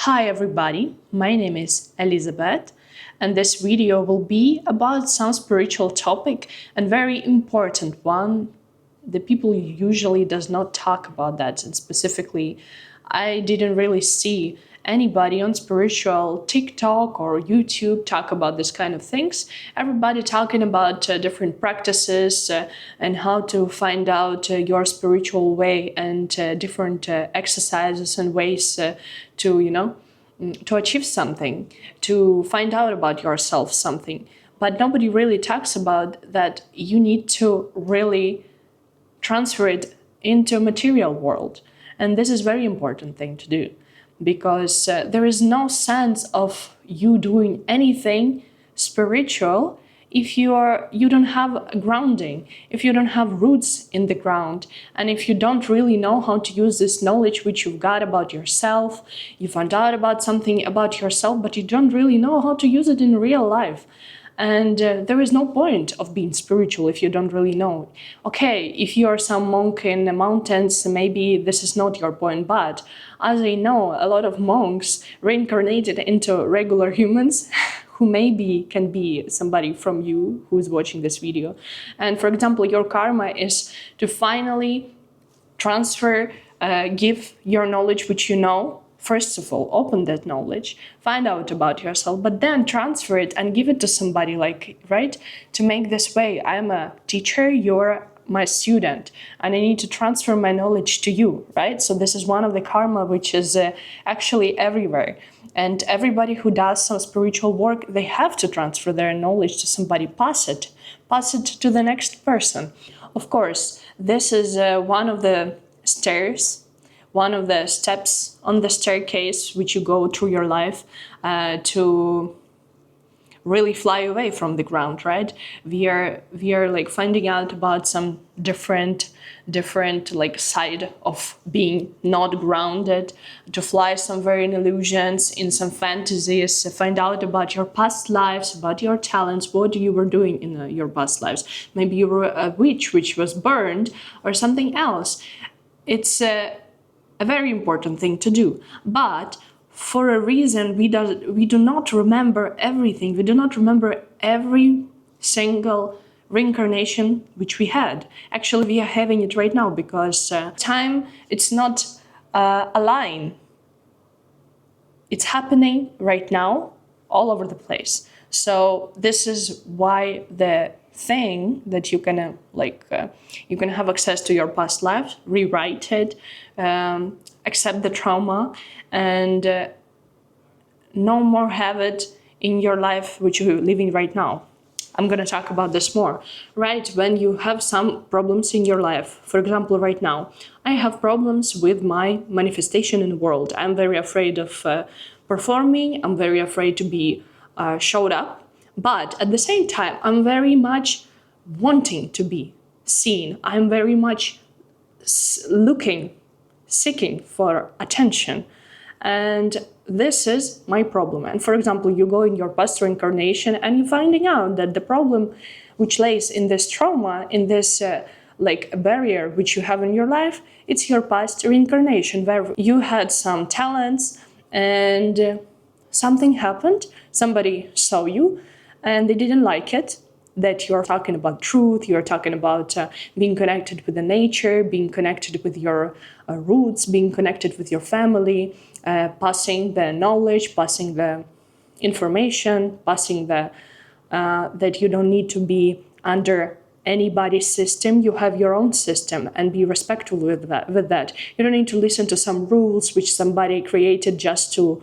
Hi everybody, my name is Elizabeth, and this video will be about some spiritual topic and very important one. The people usually does not talk about that, and specifically I didn't really see anybody on spiritual TikTok or YouTube talk about this kind of things. Everybody talking about different practices and how to find out your spiritual way and different exercises and ways to achieve something, to find out about yourself something. But nobody really talks about that you need to really transfer it into a material world. And this is a very important thing to do because there is no sense of you doing anything spiritual if you don't have a grounding, if you don't have roots in the ground, and if you don't really know how to use this knowledge which you've got about yourself. You found out about something about yourself, but you don't really know how to use it in real life. And there is no point of being spiritual if you don't really know. Okay, if you are some monk in the mountains, maybe this is not your point, but as I know, a lot of monks reincarnated into regular humans who maybe can be somebody from you who's watching this video. And for example, your karma is to finally transfer, give your knowledge which you know. First of all, open that knowledge, find out about yourself, but then transfer it and give it to somebody, like, right? To make this way, I'm a teacher, you're my student, and I need to transfer my knowledge to you, right? So this is one of the karma which is actually everywhere. And everybody who does some spiritual work, they have to transfer their knowledge to somebody, pass it to the next person. Of course, this is one of the stairs, one of the steps on the staircase which you go through your life to really fly away from the ground, right? We are like finding out about some different like side of being not grounded, to fly somewhere in illusions, in some fantasies, find out about your past lives, about your talents, what you were doing in your past lives. Maybe you were a witch which was burned or something else. It's a very important thing to do, but for a reason we do not remember everything. We do not remember every single reincarnation which we had. Actually, we are having it right now because time, it's not a line. It's happening right now all over the place. So this is why the thing that you can you can have access to your past life, rewrite it, accept the trauma, and no more have it in your life which you're living right now. I'm going to talk about this more. Right, when you have some problems in your life, for example, right now, I have problems with my manifestation in the world. I'm very afraid of performing. I'm very afraid to be showed up. But at the same time, I'm very much wanting to be seen. I'm very much seeking for attention. And this is my problem. And for example, you go in your past reincarnation and you're finding out that the problem which lays in this trauma, in this like a barrier which you have in your life, it's your past reincarnation where you had some talents and something happened, somebody saw you and they didn't like it, that you're talking about truth, you're talking about being connected with the nature, being connected with your roots, being connected with your family, passing the knowledge, passing the information, passing the that you don't need to be under anybody's system. You have your own system, and be respectful with that. You don't need to listen to some rules which somebody created just to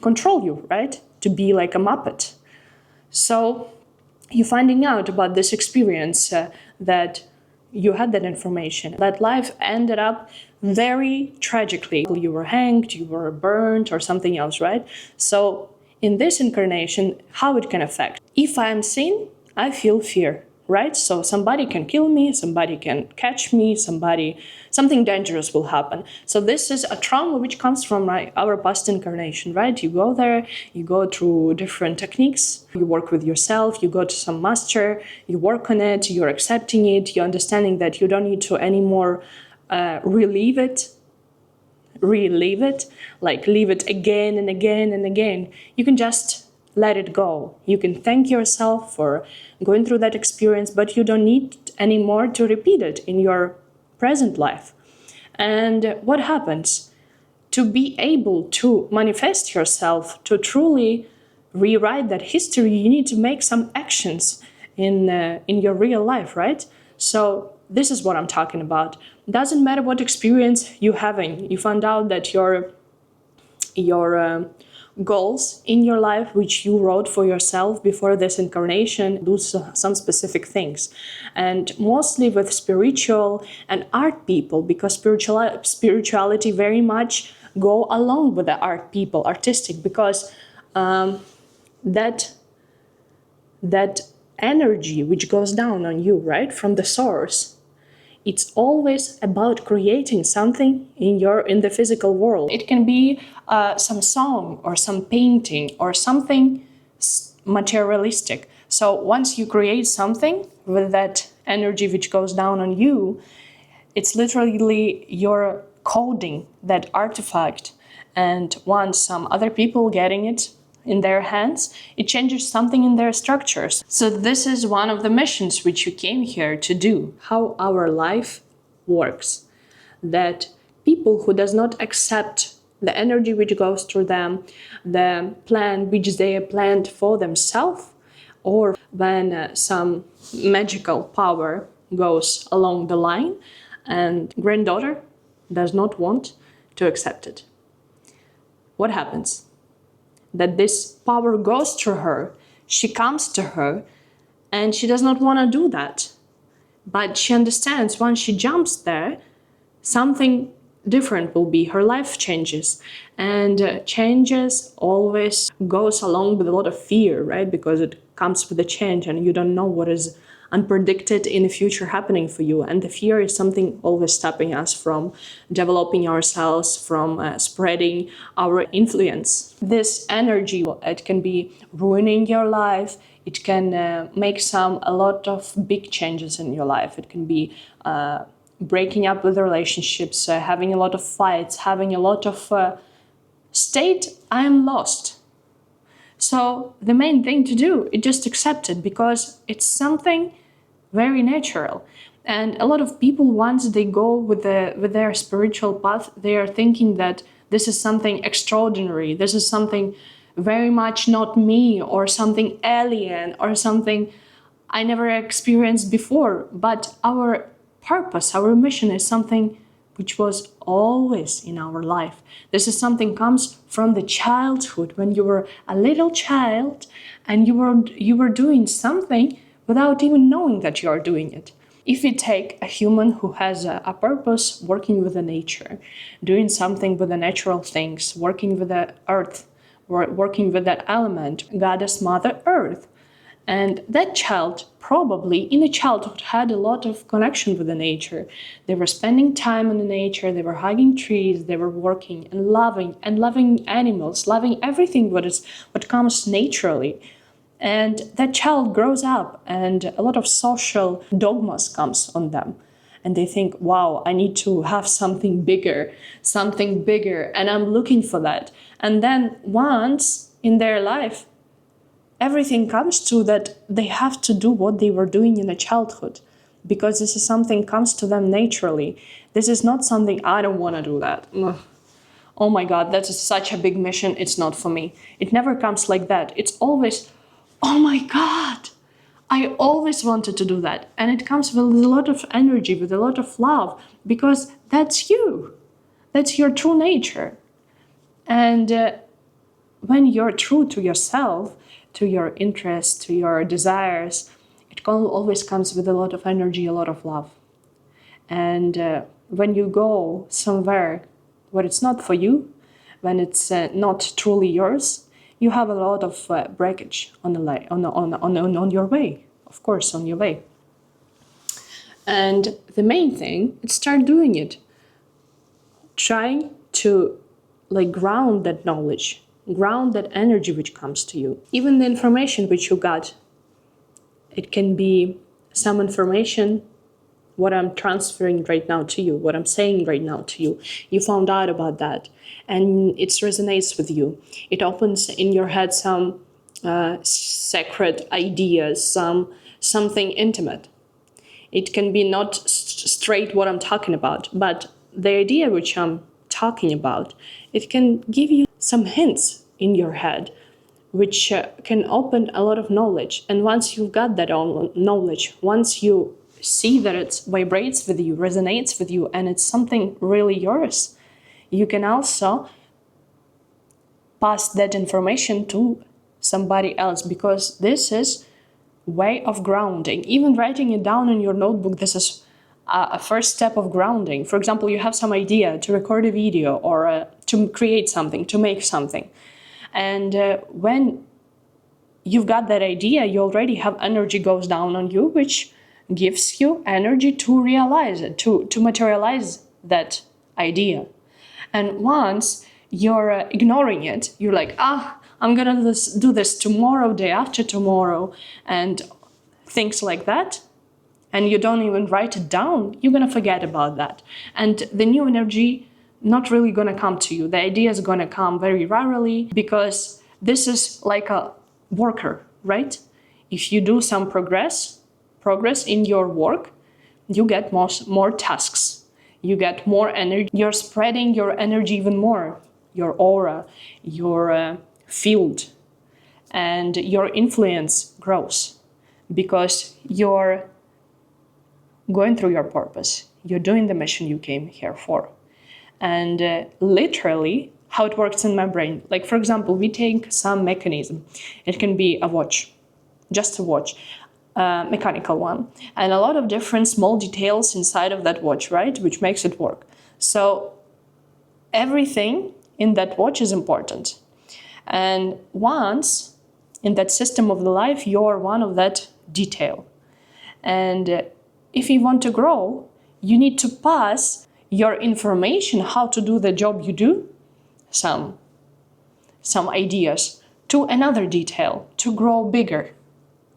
control you, right? To be like a muppet. So you're finding out about this experience that you had that information, that life ended up very tragically. You were hanged, you were burned, or something else, right? So in this incarnation, how it can affect? If I'm seen, I feel fear, right? So somebody can kill me, somebody can catch me, something dangerous will happen. So this is a trauma which comes from our past incarnation, right? You go there, you go through different techniques, you work with yourself, you go to some master, you work on it, you're accepting it, you're understanding that you don't need to anymore relieve it, relive it, like live it again and again and again. You can just let it go. You can thank yourself for going through that experience, but you don't need anymore to repeat it in your present life. And what happens? To be able to manifest yourself, to truly rewrite that history, you need to make some actions in your real life, right? So this is what I'm talking about. Doesn't matter what experience you're having. You found out that your goals in your life, which you wrote for yourself before this incarnation, do some specific things. And mostly with spiritual and art people, because spirituality very much go along with the art people, artistic, because that energy which goes down on you, right, from the source, it's always about creating something in the physical world. It can be some song or some painting or something materialistic. So once you create something with that energy which goes down on you, it's literally you're coding that artifact. And once some other people getting it in their hands, it changes something in their structures. So this is one of the missions which you came here to do. How our life works. That people who does not accept the energy which goes through them, the plan which they have planned for themselves, or when some magical power goes along the line and granddaughter does not want to accept it. What happens? That this power goes through her, she comes to her, and she does not want to do that. But she understands once she jumps there, something different will be. Her life changes. And changes always goes along with a lot of fear, right? Because it comes with a change and you don't know what is unpredicted in the future happening for you. And the fear is something always stopping us from developing ourselves, from spreading our influence. This energy, it can be ruining your life. It can make a lot of big changes in your life. It can be breaking up with relationships, having a lot of fights, having a lot of state, I am lost. So the main thing to do is just accept it, because it's something very natural. And a lot of people, once they go with their spiritual path, they are thinking that this is something extraordinary, this is something very much not me, or something alien, or something I never experienced before. But our purpose, our mission is something which was always in our life. This is something comes from the childhood, when you were a little child and you were doing something without even knowing that you are doing it. If we take a human who has a purpose, working with the nature, doing something with the natural things, working with the earth, working with that element, Goddess Mother Earth, and that child probably in the childhood had a lot of connection with the nature. They were spending time in the nature, they were hugging trees, they were working and loving animals, loving everything what comes naturally. And that child grows up and a lot of social dogmas comes on them. And they think, wow, I need to have something bigger, and I'm looking for that. And then once in their life, everything comes to that they have to do what they were doing in the childhood, because this is something comes to them naturally. This is not something I don't want to do that. Oh my God, that is such a big mission. It's not for me. It never comes like that. It's always, oh my God, I always wanted to do that. And it comes with a lot of energy, with a lot of love, because that's you. That's your true nature. And when you're true to yourself, to your interests, to your desires, it always comes with a lot of energy, a lot of love. And when you go somewhere where it's not for you, when it's not truly yours, you have a lot of breakage on your way, of course, on your way. And the main thing is start doing it. Trying to ground that knowledge, ground that energy which comes to you. Even the information which you got, it can be some information what I'm transferring right now to you, what I'm saying right now to you. You found out about that, and it resonates with you. It opens in your head some sacred ideas, something intimate. It can be not straight what I'm talking about, but the idea which I'm talking about, it can give you some hints in your head, which can open a lot of knowledge. And once you've got that knowledge, once you see that it vibrates with you, resonates with you, and it's something really yours, you can also pass that information to somebody else, because this is way of grounding. Even writing it down in your notebook, this is a first step of grounding. For example, you have some idea to record a video or to create something, to make something. And when you've got that idea, you already have energy goes down on you, which gives you energy to realize it, to materialize that idea. And once you're ignoring it, you're like, I'm gonna do this tomorrow, day after tomorrow, and things like that, and you don't even write it down, you're gonna forget about that. And the new energy not really gonna come to you. The idea is gonna come very rarely, because this is like a worker, right? If you do some progress in your work, you get more tasks, you get more energy, you're spreading your energy even more, your aura, your field, and your influence grows, because you're going through your purpose, you're doing the mission you came here for. And literally, how it works in my brain, like for example, we take some mechanism. It can be a watch, just a watch, mechanical one, and a lot of different small details inside of that watch, right, which makes it work. So everything in that watch is important. And once in that system of the life, you're one of that detail. And if you want to grow, you need to pass your information, how to do the job you do, some ideas, to another detail, to grow bigger,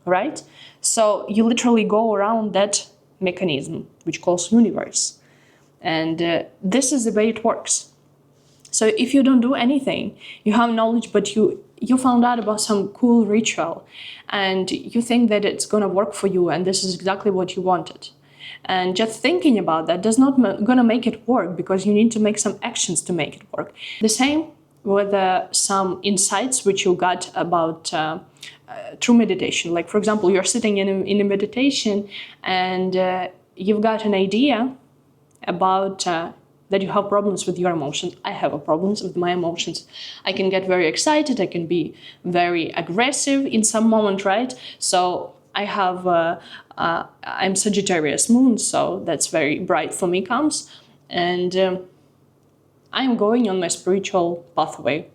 right? So you literally go around that mechanism, which calls universe. And this is the way it works. So if you don't do anything, you have knowledge, but you found out about some cool ritual, and you think that it's gonna work for you, and this is exactly what you wanted. And just thinking about that does not gonna make it work, because you need to make some actions to make it work. The same with some insights which you got about true meditation. Like for example, you're sitting in a meditation, and you've got an idea about that you have problems with your emotions. I have problems with my emotions. I can get very excited, I can be very aggressive in some moment, right? So I have, I'm Sagittarius moon, so that's very bright for me comes. And I'm going on my spiritual pathway.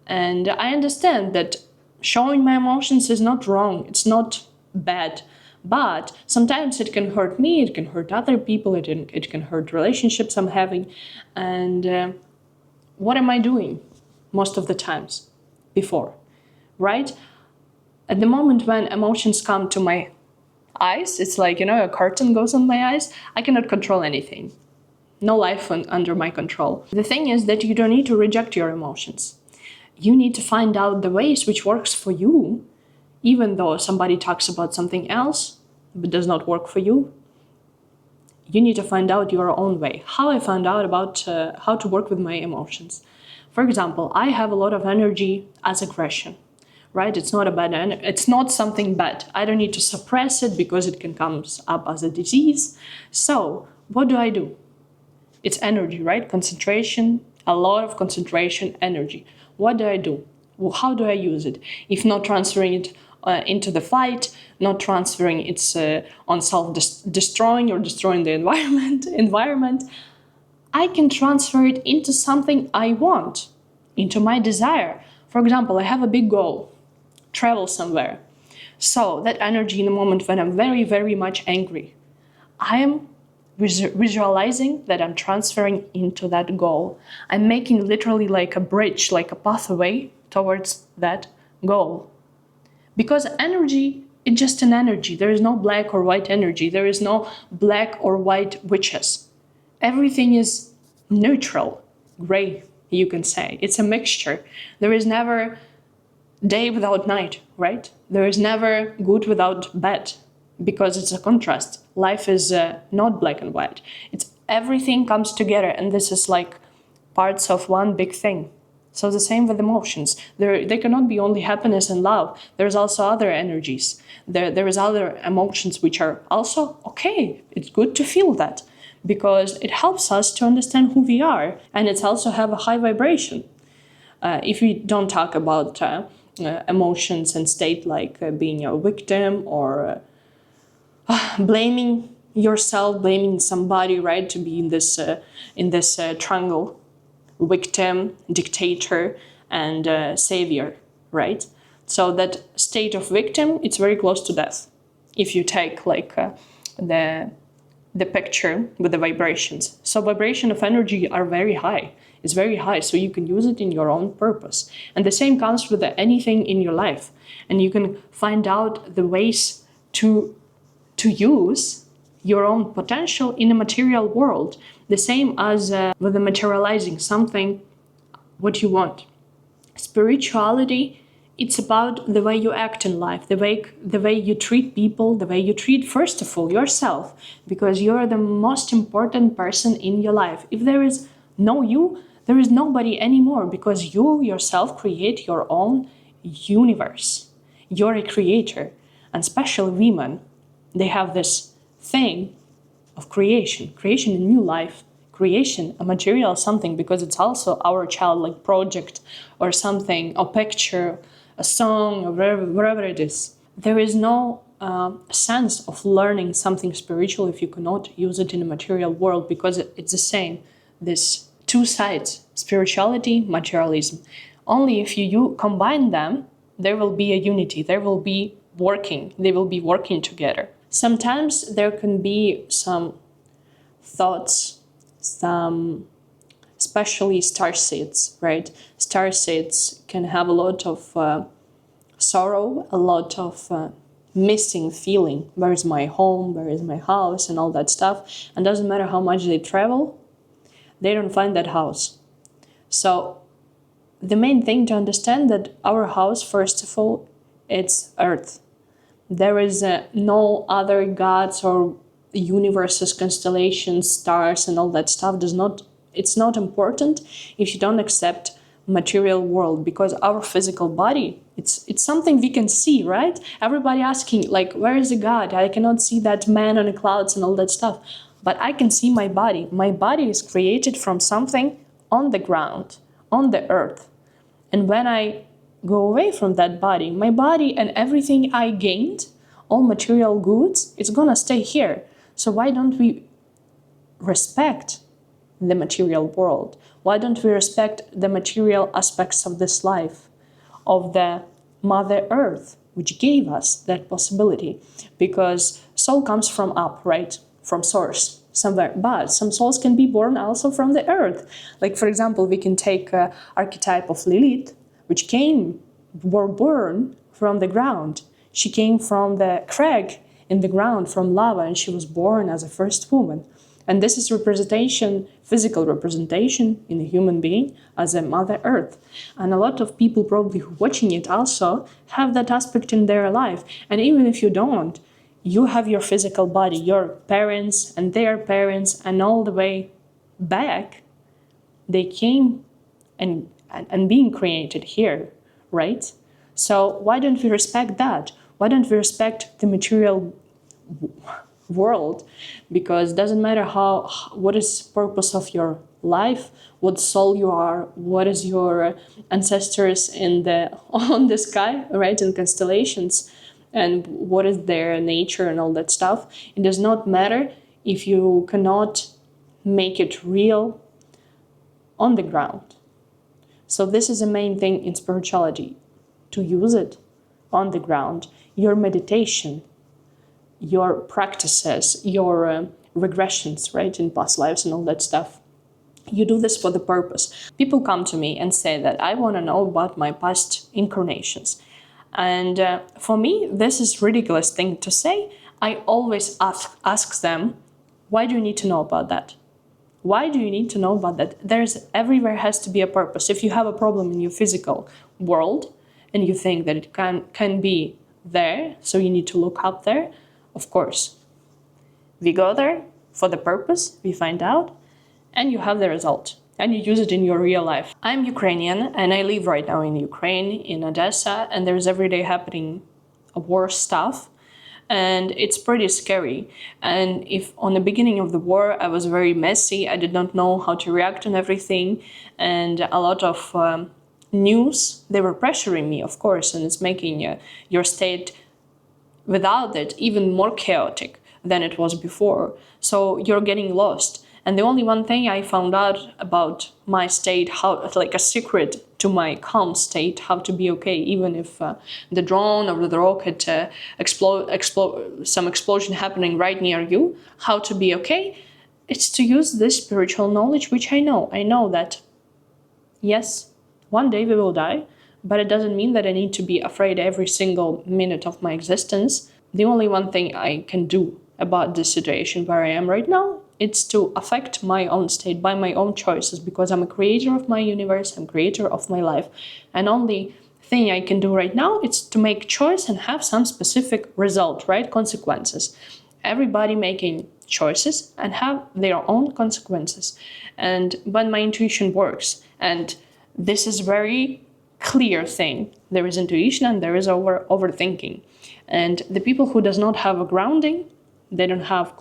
And I understand that showing my emotions is not wrong, it's not bad. But sometimes it can hurt me, it can hurt other people, it can hurt relationships I'm having. And what am I doing most of the times before, right? At the moment when emotions come to my eyes, it's like, a curtain goes on my eyes, I cannot control anything. No life under my control. The thing is that you don't need to reject your emotions. You need to find out the ways which works for you. Even though somebody talks about something else but does not work for you, you need to find out your own way. How I found out about how to work with my emotions. For example, I have a lot of energy as aggression, right? It's not a bad energy. It's not something bad. I don't need to suppress it because it can come up as a disease. So what do? It's energy, right? Concentration, a lot of concentration, energy. What do? Well, how do I use it? If not transferring it into the fight, not transferring it on self-destroying or destroying the environment, I can transfer it into something I want, into my desire. For example, I have a big goal, travel somewhere. So that energy in a moment when I'm very, very much angry, I am visualizing that I'm transferring into that goal. I'm making literally like a bridge, like a pathway towards that goal. Because energy It's just an energy. There is no black or white energy. There is no black or white witches. Everything is neutral, gray, you can say. It's a mixture. There is never day without night, right? There is never good without bad, because it's a contrast. Life is not black and white. It's everything comes together, and this is like parts of one big thing. So the same with emotions. There cannot be only happiness and love. There's also other energies. There is other emotions which are also okay. It's good to feel that, because it helps us to understand who we are, and it's also have a high vibration. If we don't talk about emotions and state like being a victim or blaming yourself, blaming somebody, right? To be in this triangle, victim, dictator, and savior, right? So that state of victim, it's very close to death. If you take like the picture with the vibrations. So vibration of energy are very high. It's very high, so you can use it in your own purpose. And the same comes with anything in your life. And you can find out the ways to use your own potential in a material world. The same as with the materializing something, what you want. Spirituality, it's about the way you act in life, the way you treat people, the way you treat, first of all, yourself, because you're the most important person in your life. If there is no you, there is nobody anymore, because you yourself create your own universe. You're a creator, and especially women, they have this thing of creation a new life, creation, a material something, because it's also our childlike project or something, a picture, a song, or wherever it is. There is no sense of learning something spiritual if you cannot use it in a material world, because it's the same. This two sides, spirituality, materialism. Only if you combine them, there will be a unity. They will be working together. Sometimes there can be some thoughts, especially star seeds, right? Star seeds can have a lot of sorrow, a lot of missing feeling. Where is my home? Where is my house? And all that stuff. And doesn't matter how much they travel, they don't find that house. So the main thing to understand that our house, first of all, it's earth. There is no other gods or universes, constellations, stars, and all that stuff. It's not important if you don't accept material world, because our physical body, it's something we can see, right? Everybody asking like, where is the God? I cannot see that man on the clouds and all that stuff, but I can see my body. My body is created from something on the ground, on the earth. And when I go away from that body, my body and everything I gained, all material goods, it's gonna stay here. So why don't we respect the material world? Why don't we respect the material aspects of this life, of the Mother Earth, which gave us that possibility? Because soul comes from up, right? From source, somewhere. But some souls can be born also from the earth. Like, for example, we can take archetype of Lilith, which were born from the ground. She came from the crag in the ground, from lava, and she was born as a first woman. And this is representation, physical representation in a human being as a Mother Earth. And a lot of people probably who watching it also have that aspect in their life. And even if you don't, you have your physical body, your parents and their parents, and all the way back, they came and being created here, right? So why don't we respect that? Why don't we respect the material world? Because it doesn't matter what is purpose of your life, what soul you are, what is your ancestors on the sky, right, in constellations, and what is their nature and all that stuff. It does not matter if you cannot make it real on the ground. So this is the main thing in spirituality, to use it on the ground. Your meditation, your practices, your regressions, right, in past lives and all that stuff. You do this for the purpose. People come to me and say that I want to know about my past incarnations. And for me, this is ridiculous thing to say. I always ask them, why do you need to know about that? Why do you need to know about that? Everywhere has to be a purpose. If you have a problem in your physical world and you think that it can be there, so you need to look up there, of course. We go there for the purpose, we find out, and you have the result. And you use it in your real life. I'm Ukrainian and I live right now in Ukraine, in Odessa, and there's every day happening war stuff. And it's pretty scary. And if on the beginning of the war, I was very messy, I did not know how to react on everything. And a lot of news, they were pressuring me, of course, and it's making your state without it even more chaotic than it was before. So you're getting lost. And the only one thing I found out about my state, how, like a secret to my calm state, how to be okay, even if the drone or the rocket some explosion happening right near you, how to be okay, it's to use this spiritual knowledge, which I know. I know that, yes, one day we will die, but it doesn't mean that I need to be afraid every single minute of my existence. The only one thing I can do about this situation where I am right now, it's to affect my own state by my own choices, because I'm a creator of my universe, I'm creator of my life. And only thing I can do right now is to make choice and have some specific result, right? Consequences. Everybody making choices and have their own consequences. But my intuition works. And this is very clear thing. There is intuition and there is overthinking. And the people who does not have a grounding, they don't have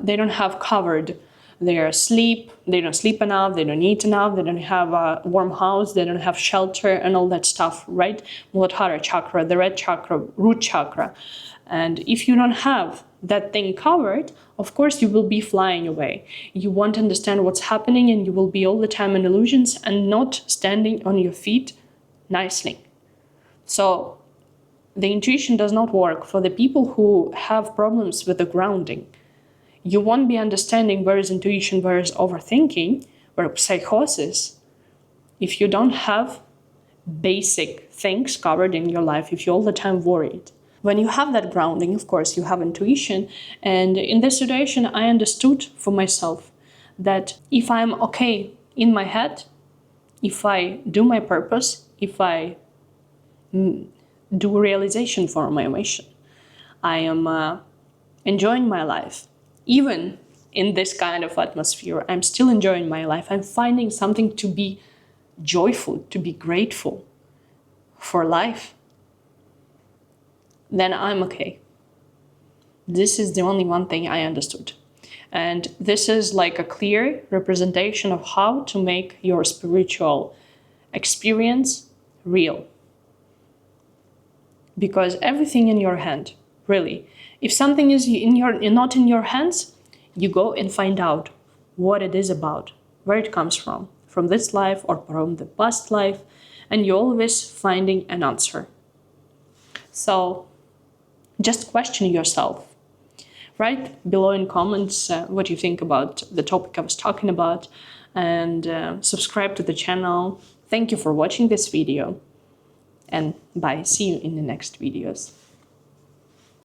they don't have covered their sleep, they don't sleep enough, they don't eat enough, they don't have a warm house, they don't have shelter and all that stuff, right? Muladhara chakra, the red chakra, root chakra. And if you don't have that thing covered, of course you will be flying away. You won't understand what's happening and you will be all the time in illusions and not standing on your feet nicely. So the intuition does not work for the people who have problems with the grounding. You won't be understanding where is intuition, where is overthinking, where psychosis, if you don't have basic things covered in your life, if you're all the time worried. When you have that grounding, of course, you have intuition. And in this situation, I understood for myself that if I'm okay in my head, if I do my purpose, if I do realization for my mission, I am enjoying my life. Even in this kind of atmosphere, I'm still enjoying my life. I'm finding something to be joyful, to be grateful for life. Then I'm okay. This is the only one thing I understood. And this is like a clear representation of how to make your spiritual experience real. Because everything in your hand, really. If something is not in your hands, you go and find out what it is about, where it comes from this life or from the past life, and you're always finding an answer. So just question yourself. Write below in comments what you think about the topic I was talking about, and subscribe to the channel. Thank you for watching this video, and bye. See you in the next videos.